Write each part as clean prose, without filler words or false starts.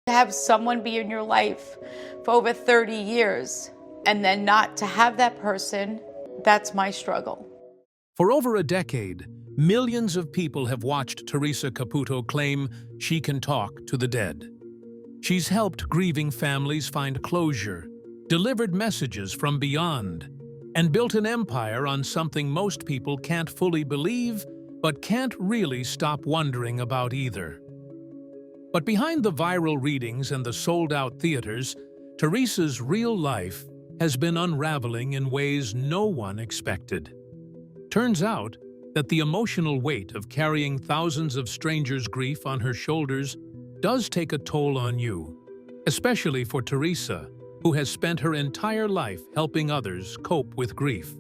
To have someone be in your life for over 30 years and then not to have that person, that's my struggle. For over a decade, millions of people have watched Theresa Caputo claim she can talk to the dead. She's helped grieving families find closure, delivered messages from beyond, and built an empire on something most people can't fully believe but can't really stop wondering about either. But behind the viral readings and the sold-out theaters, Theresa's real life has been unraveling in ways no one expected. Turns out that the emotional weight of carrying thousands of strangers' grief on her shoulders does take a toll on you, especially for Theresa, who has spent her entire life helping others cope with grief.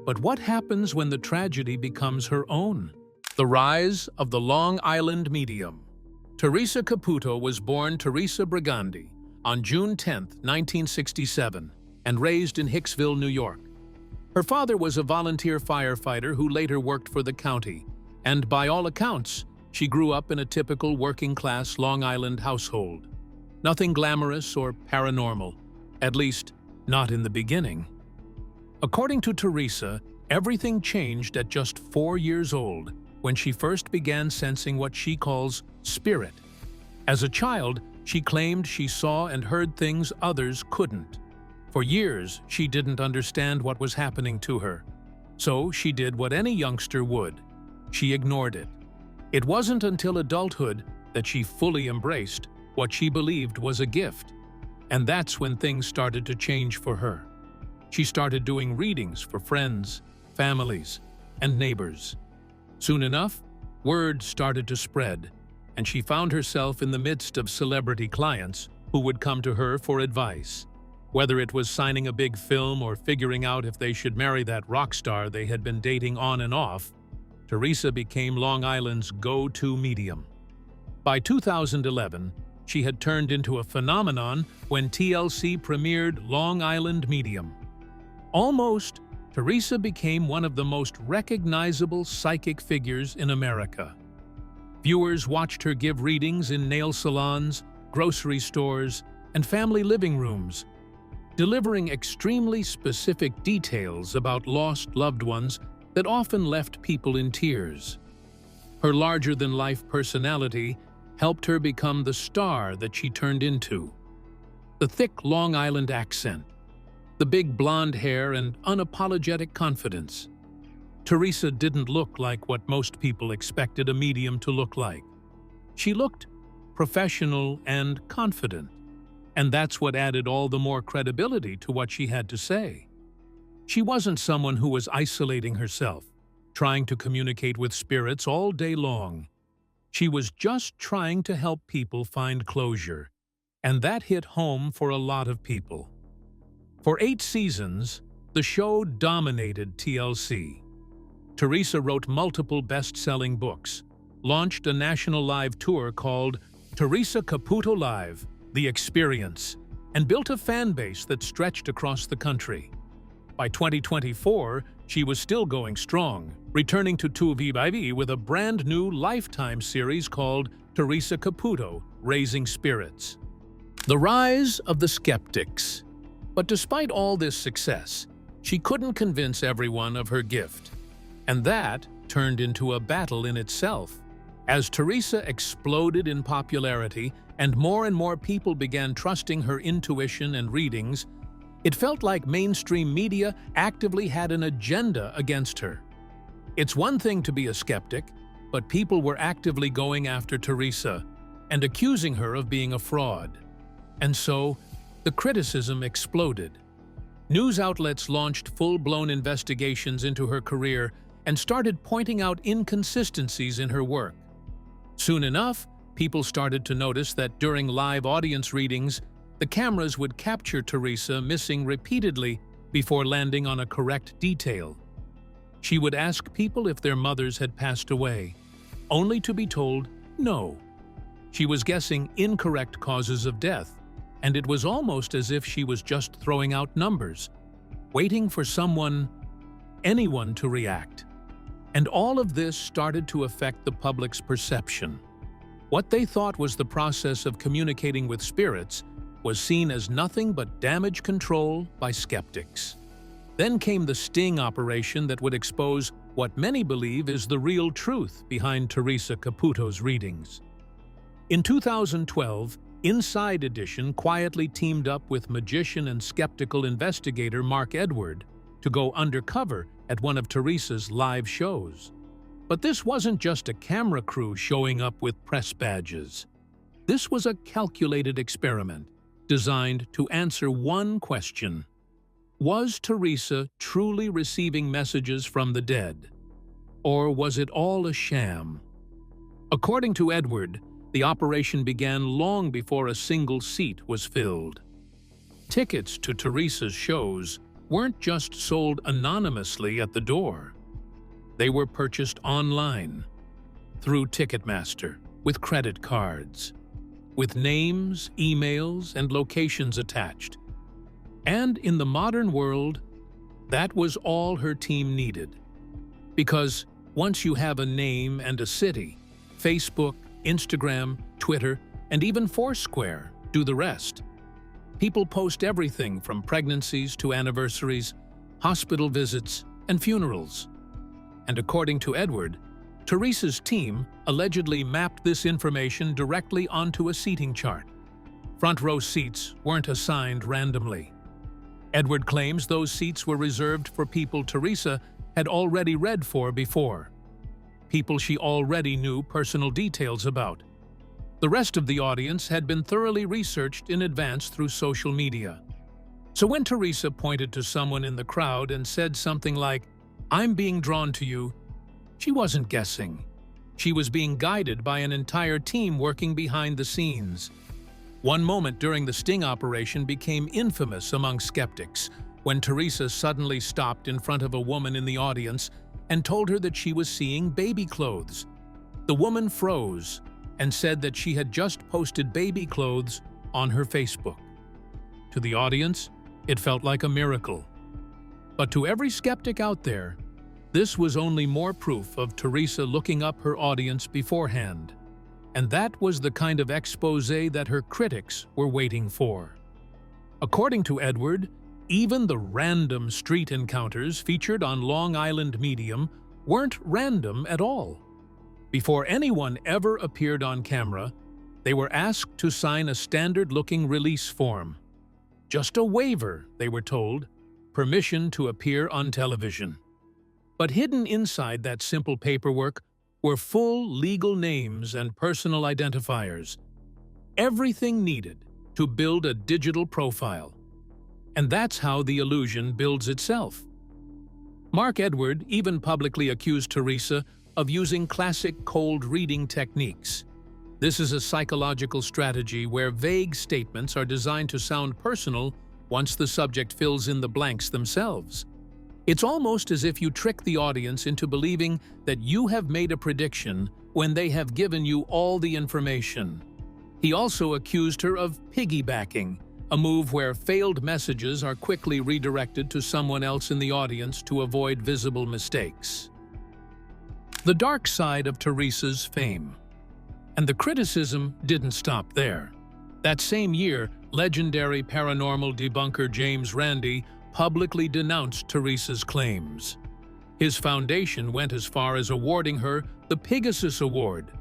But what happens when the tragedy becomes her own? The rise of the Long Island medium. Theresa Caputo was born Theresa Brigandi on June 10, 1967, and raised in Hicksville, New York. Her father was a volunteer firefighter who later worked for the county, and by all accounts, she grew up in a typical working-class Long Island household. Nothing glamorous or paranormal, at least not in the beginning. According to Theresa, everything changed at just 4 years old, when she first began sensing what she calls spirit. As a child, she claimed she saw and heard things others couldn't. For years, she didn't understand what was happening to her. So she did what any youngster would. She ignored it. It wasn't until adulthood that she fully embraced what she believed was a gift. And that's when things started to change for her. She started doing readings for friends, families, and neighbors. Soon enough, word started to spread, and she found herself in the midst of celebrity clients who would come to her for advice. Whether it was signing a big film or figuring out if they should marry that rock star they had been dating on and off, Theresa became Long Island's go-to medium. By 2011, she had turned into a phenomenon when TLC premiered Long Island Medium. Almost, Theresa became one of the most recognizable psychic figures in America. Viewers watched her give readings in nail salons, grocery stores, and family living rooms, delivering extremely specific details about lost loved ones that often left people in tears. Her larger-than-life personality helped her become the star that she turned into. The thick Long Island accent, the big blonde hair, and unapologetic confidence. Theresa didn't look like what most people expected a medium to look like. She looked professional and confident, and that's what added all the more credibility to what she had to say. She wasn't someone who was isolating herself, trying to communicate with spirits all day long. She was just trying to help people find closure, and that hit home for a lot of people. For 8 seasons, the show dominated TLC. Theresa wrote multiple best-selling books, launched a national live tour called Theresa Caputo Live: The Experience, and built a fan base that stretched across the country. By 2024, she was still going strong, returning to TV with a brand new Lifetime series called Theresa Caputo: Raising Spirits. The rise of the skeptics. But despite all this success, she couldn't convince everyone of her gift. And that turned into a battle in itself. As Theresa exploded in popularity and more people began trusting her intuition and readings, it felt like mainstream media actively had an agenda against her. It's one thing to be a skeptic, but people were actively going after Theresa and accusing her of being a fraud. And so, the criticism exploded. News outlets launched full-blown investigations into her career and started pointing out inconsistencies in her work. Soon enough, people started to notice that during live audience readings, the cameras would capture Theresa missing repeatedly before landing on a correct detail. She would ask people if their mothers had passed away, only to be told no. She was guessing incorrect causes of death, and it was almost as if she was just throwing out numbers, waiting for anyone to react. And all of this started to affect the public's perception. What they thought was the process of communicating with spirits was seen as nothing but damage control by skeptics. Then came the sting operation that would expose what many believe is the real truth behind Theresa Caputo's readings. In 2012, Inside Edition quietly teamed up with magician and skeptical investigator Mark Edward to go undercover at one of Theresa's live shows. But this wasn't just a camera crew showing up with press badges. This was a calculated experiment designed to answer one question: was Theresa truly receiving messages from the dead? Or was it all a sham? According to Edward, the operation began long before a single seat was filled. Tickets to Theresa's shows weren't just sold anonymously at the door. They were purchased online, through Ticketmaster, with credit cards, with names, emails, and locations attached. And in the modern world, that was all her team needed. Because once you have a name and a city, Facebook, Instagram, Twitter, and even Foursquare do the rest. People post everything from pregnancies to anniversaries, hospital visits, and funerals. And according to Edward, Theresa's team allegedly mapped this information directly onto a seating chart. Front row seats weren't assigned randomly. Edward claims those seats were reserved for people Theresa had already read for before, people she already knew personal details about. The rest of the audience had been thoroughly researched in advance through social media. So when Theresa pointed to someone in the crowd and said something like, "I'm being drawn to you," she wasn't guessing. She was being guided by an entire team working behind the scenes. One moment during the sting operation became infamous among skeptics when Theresa suddenly stopped in front of a woman in the audience and told her that she was seeing baby clothes. The woman froze and said that she had just posted baby clothes on her Facebook. To the audience, it felt like a miracle. But to every skeptic out there, this was only more proof of Theresa looking up her audience beforehand. And that was the kind of expose that her critics were waiting for. According to Edward, even the random street encounters featured on Long Island Medium weren't random at all. Before anyone ever appeared on camera, they were asked to sign a standard-looking release form. Just a waiver, they were told, permission to appear on television. But hidden inside that simple paperwork were full legal names and personal identifiers. Everything needed to build a digital profile. And that's how the illusion builds itself. Mark Edward even publicly accused Theresa of using classic cold reading techniques. This is a psychological strategy where vague statements are designed to sound personal once the subject fills in the blanks themselves. It's almost as if you trick the audience into believing that you have made a prediction when they have given you all the information. He also accused her of piggybacking, a move where failed messages are quickly redirected to someone else in the audience to avoid visible mistakes. The dark side of Theresa's fame. And the criticism didn't stop there. That same year, legendary paranormal debunker James Randi publicly denounced Theresa's claims. His foundation went as far as awarding her the Pegasus Award,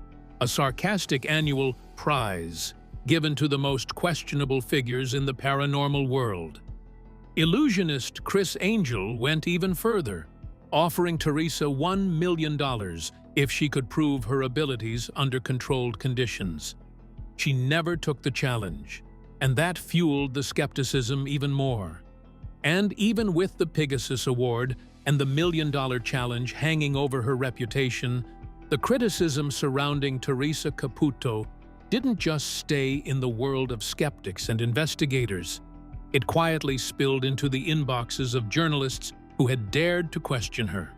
a sarcastic annual prize given to the most questionable figures in the paranormal world. Illusionist Chris Angel went even further, offering Theresa $1 million if she could prove her abilities under controlled conditions. She never took the challenge, and that fueled the skepticism even more. And even with the Pegasus Award and the $1 million challenge hanging over her reputation, the criticism surrounding Theresa Caputo didn't just stay in the world of skeptics and investigators. It quietly spilled into the inboxes of journalists who had dared to question her.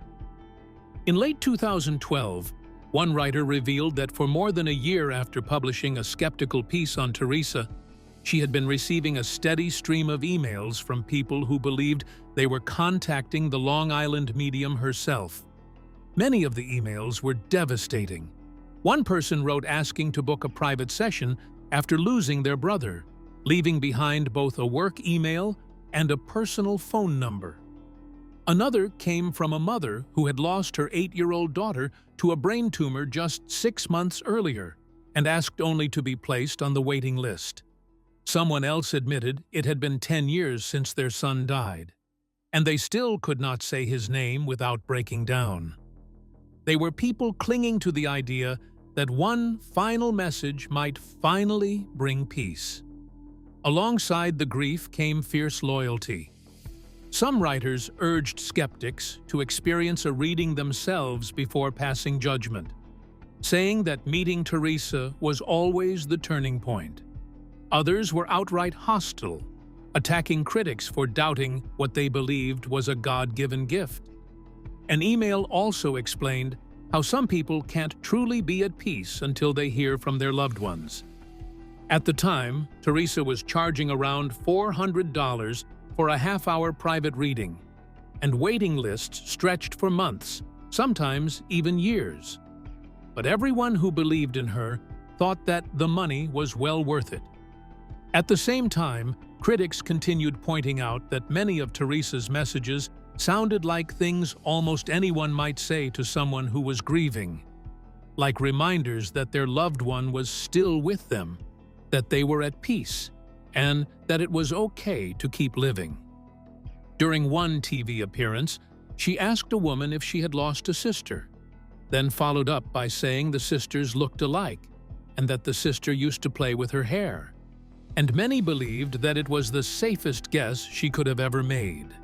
In late 2012, one writer revealed that for more than a year after publishing a skeptical piece on Theresa, she had been receiving a steady stream of emails from people who believed they were contacting the Long Island medium herself. Many of the emails were devastating. One person wrote asking to book a private session after losing their brother, leaving behind both a work email and a personal phone number. Another came from a mother who had lost her 8-year-old daughter to a brain tumor just 6 months earlier and asked only to be placed on the waiting list. Someone else admitted it had been 10 years since their son died, and they still could not say his name without breaking down. They were people clinging to the idea that one final message might finally bring peace. Alongside the grief came fierce loyalty. Some writers urged skeptics to experience a reading themselves before passing judgment, saying that meeting Theresa was always the turning point. Others were outright hostile, attacking critics for doubting what they believed was a God-given gift. An email also explained how some people can't truly be at peace until they hear from their loved ones. At the time, Theresa was charging around $400 for a half-hour private reading, and waiting lists stretched for months, sometimes even years. But everyone who believed in her thought that the money was well worth it. At the same time, critics continued pointing out that many of Theresa's messages sounded like things almost anyone might say to someone who was grieving, like reminders that their loved one was still with them, that they were at peace, and that it was okay to keep living. During one TV appearance, she asked a woman if she had lost a sister, then followed up by saying the sisters looked alike and that the sister used to play with her hair. And many believed that it was the safest guess she could have ever made.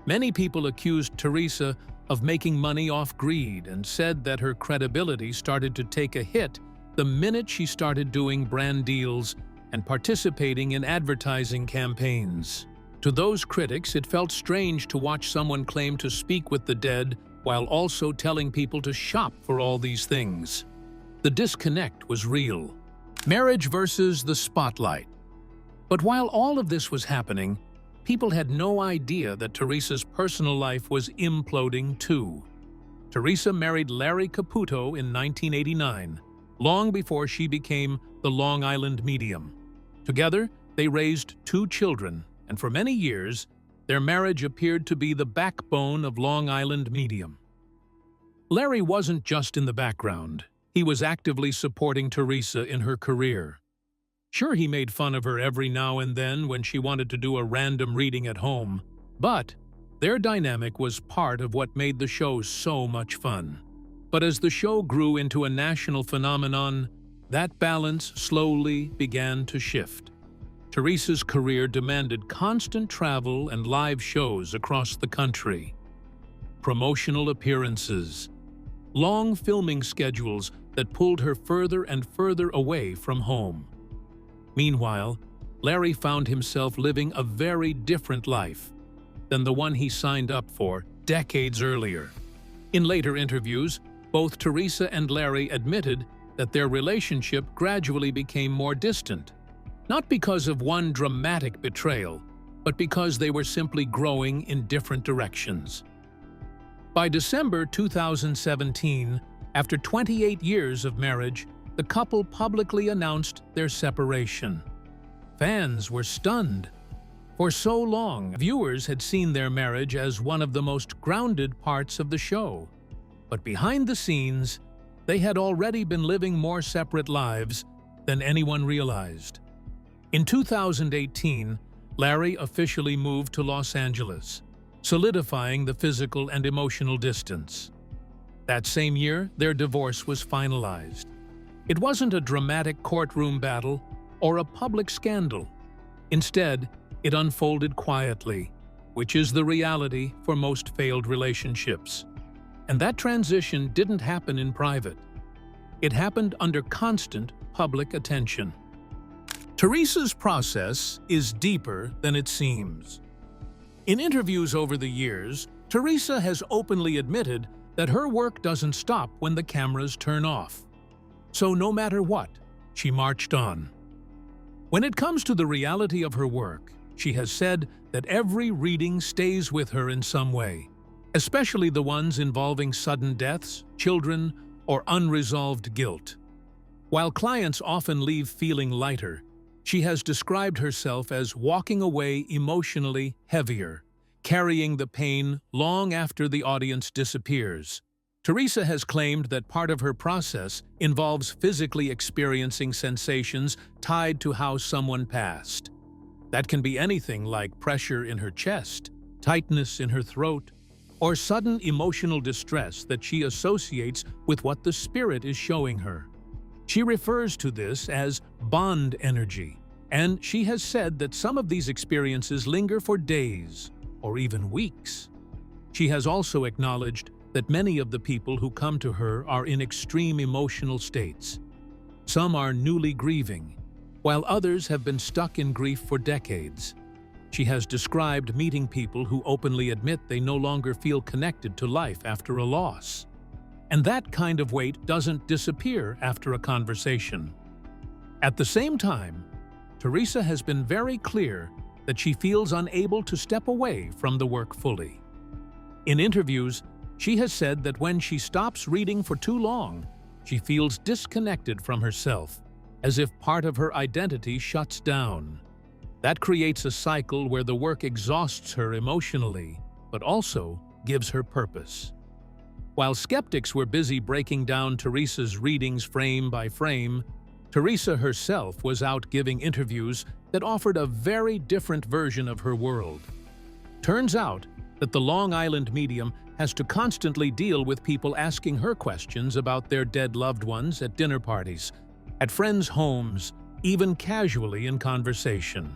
Many people accused Theresa of making money off greed and said that her credibility started to take a hit the minute she started doing brand deals and participating in advertising campaigns. To those critics, it felt strange to watch someone claim to speak with the dead while also telling people to shop for all these things. The disconnect was real. Marriage versus the spotlight. But while all of this was happening, people had no idea that Theresa's personal life was imploding too. Theresa married Larry Caputo in 1989, long before she became the Long Island medium. Together, they raised 2 children, and for many years, their marriage appeared to be the backbone of Long Island medium. Larry wasn't just in the background. He was actively supporting Theresa in her career. Sure, he made fun of her every now and then when she wanted to do a random reading at home, but their dynamic was part of what made the show so much fun. But as the show grew into a national phenomenon, that balance slowly began to shift. Theresa's career demanded constant travel and live shows across the country. Promotional appearances, long filming schedules that pulled her further and further away from home. Meanwhile, Larry found himself living a very different life than the one he signed up for decades earlier. In later interviews, both Theresa and Larry admitted that their relationship gradually became more distant, not because of one dramatic betrayal, but because they were simply growing in different directions. By December 2017, after 28 years of marriage, the couple publicly announced their separation. Fans were stunned. For so long, viewers had seen their marriage as one of the most grounded parts of the show. But behind the scenes, they had already been living more separate lives than anyone realized. In 2018, Larry officially moved to Los Angeles, solidifying the physical and emotional distance. That same year, their divorce was finalized. It wasn't a dramatic courtroom battle or a public scandal. Instead, it unfolded quietly, which is the reality for most failed relationships. And that transition didn't happen in private. It happened under constant public attention. Theresa's process is deeper than it seems. In interviews over the years, Theresa has openly admitted that her work doesn't stop when the cameras turn off. So no matter what, she marched on. When it comes to the reality of her work, she has said that every reading stays with her in some way, especially the ones involving sudden deaths, children, or unresolved guilt. While clients often leave feeling lighter, she has described herself as walking away emotionally heavier, carrying the pain long after the audience disappears. Theresa has claimed that part of her process involves physically experiencing sensations tied to how someone passed. That can be anything like pressure in her chest, tightness in her throat, or sudden emotional distress that she associates with what the spirit is showing her. She refers to this as bond energy, and she has said that some of these experiences linger for days or even weeks. She has also acknowledged that many of the people who come to her are in extreme emotional states. Some are newly grieving, while others have been stuck in grief for decades. She has described meeting people who openly admit they no longer feel connected to life after a loss. And that kind of weight doesn't disappear after a conversation. At the same time, Theresa has been very clear that she feels unable to step away from the work fully. In interviews, she has said that when she stops reading for too long, she feels disconnected from herself, as if part of her identity shuts down. That creates a cycle where the work exhausts her emotionally, but also gives her purpose. While skeptics were busy breaking down Theresa's readings frame by frame, Theresa herself was out giving interviews that offered a very different version of her world. Turns out that the Long Island medium has to constantly deal with people asking her questions about their dead loved ones at dinner parties, at friends' homes, even casually in conversation.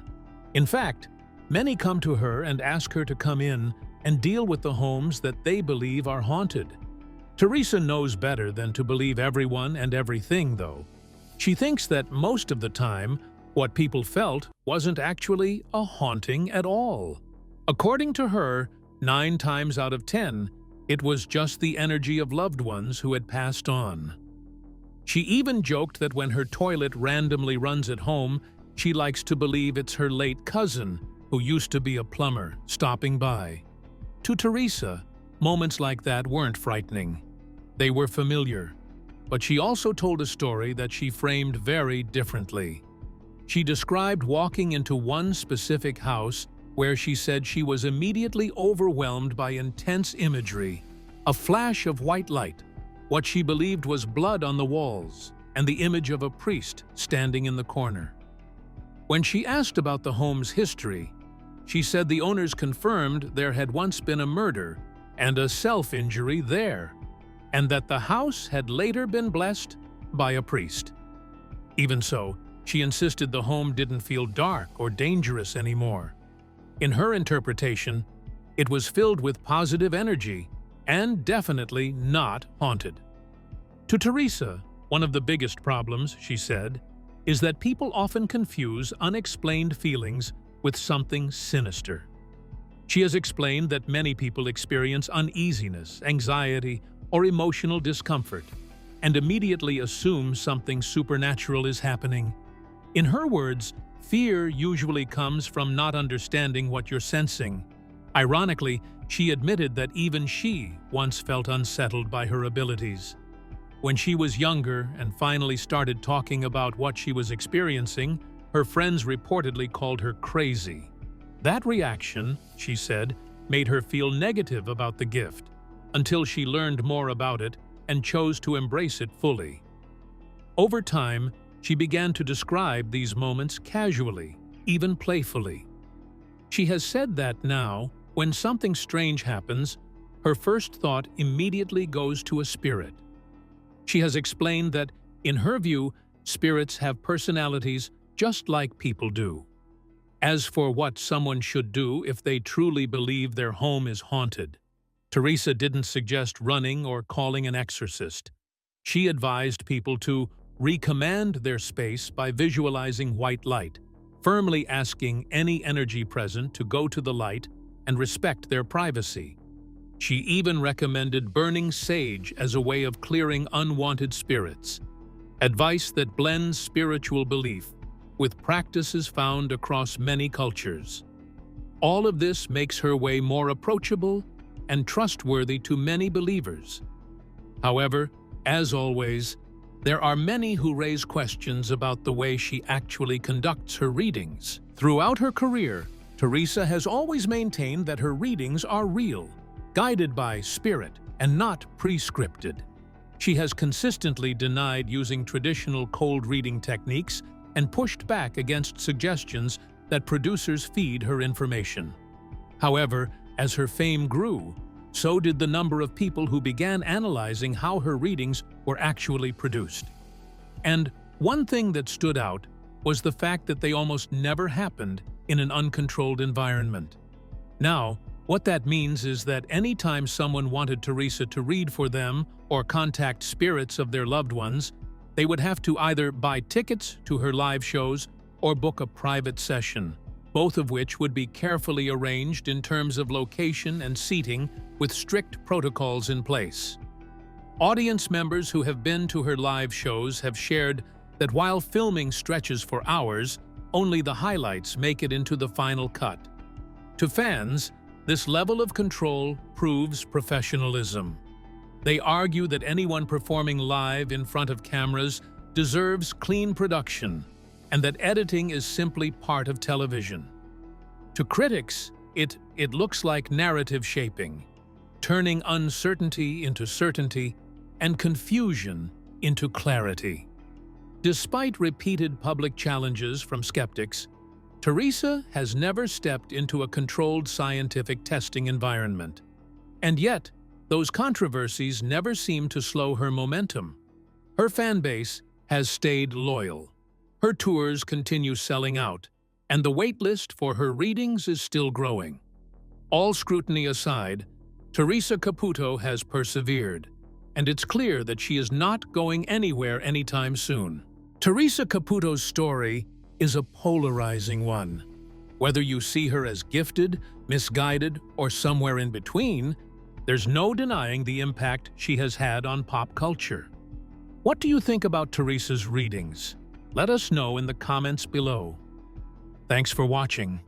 In fact, many come to her and ask her to come in and deal with the homes that they believe are haunted. Theresa knows better than to believe everyone and everything, though. She thinks that most of the time, what people felt wasn't actually a haunting at all. According to her, 9 times out of 10, it was just the energy of loved ones who had passed on. She even joked that when her toilet randomly runs at home, she likes to believe it's her late cousin, who used to be a plumber, stopping by. To Theresa, moments like that weren't frightening. They were familiar. But she also told a story that she framed very differently. She described walking into one specific house where she said she was immediately overwhelmed by intense imagery, a flash of white light, what she believed was blood on the walls, and the image of a priest standing in the corner. When she asked about the home's history, she said the owners confirmed there had once been a murder and a self-injury there, and that the house had later been blessed by a priest. Even so, she insisted the home didn't feel dark or dangerous anymore. In her interpretation, it was filled with positive energy and definitely not haunted. To Theresa, one of the biggest problems, she said, is that people often confuse unexplained feelings with something sinister. She has explained that many people experience uneasiness, anxiety, or emotional discomfort, and immediately assume something supernatural is happening. In her words, fear usually comes from not understanding what you're sensing. Ironically, she admitted that even she once felt unsettled by her abilities. When she was younger and finally started talking about what she was experiencing, her friends reportedly called her crazy. That reaction, she said, made her feel negative about the gift, until she learned more about it and chose to embrace it fully. Over time, she began to describe these moments casually, even playfully. She has said that now, when something strange happens, her first thought immediately goes to a spirit. She has explained that, in her view, spirits have personalities just like people do. As for what someone should do if they truly believe their home is haunted, Theresa didn't suggest running or calling an exorcist. She advised people to recommand their space by visualizing white light, firmly asking any energy present to go to the light and respect their privacy. She even recommended burning sage as a way of clearing unwanted spirits, advice that blends spiritual belief with practices found across many cultures. All of this makes her way more approachable and trustworthy to many believers. However, As always, there are many who raise questions about the way she actually conducts her readings. Throughout her career, Theresa has always maintained that her readings are real, guided by spirit, and not pre-scripted. She has consistently denied using traditional cold reading techniques and pushed back against suggestions that producers feed her information. However, as her fame grew, so did the number of people who began analyzing how her readings were actually produced. And one thing that stood out was the fact that they almost never happened in an uncontrolled environment. Now, what that means is that anytime someone wanted Theresa to read for them or contact spirits of their loved ones, they would have to either buy tickets to her live shows or book a private session, both of which would be carefully arranged in terms of location and seating with strict protocols in place. Audience members who have been to her live shows have shared that while filming stretches for hours, only the highlights make it into the final cut. To fans, this level of control proves professionalism. They argue that anyone performing live in front of cameras deserves clean production, and that editing is simply part of television. To critics, it looks like narrative shaping, turning uncertainty into certainty and confusion into clarity. Despite repeated public challenges from skeptics, Theresa has never stepped into a controlled scientific testing environment. And yet, those controversies never seem to slow her momentum. Her fan base has stayed loyal. Her tours continue selling out, and the waitlist for her readings is still growing. All scrutiny aside, Theresa Caputo has persevered, and it's clear that she is not going anywhere anytime soon. Theresa Caputo's story is a polarizing one. Whether you see her as gifted, misguided, or somewhere in between, there's no denying the impact she has had on pop culture. What do you think about Theresa's readings? Let us know in the comments below. Thanks for watching.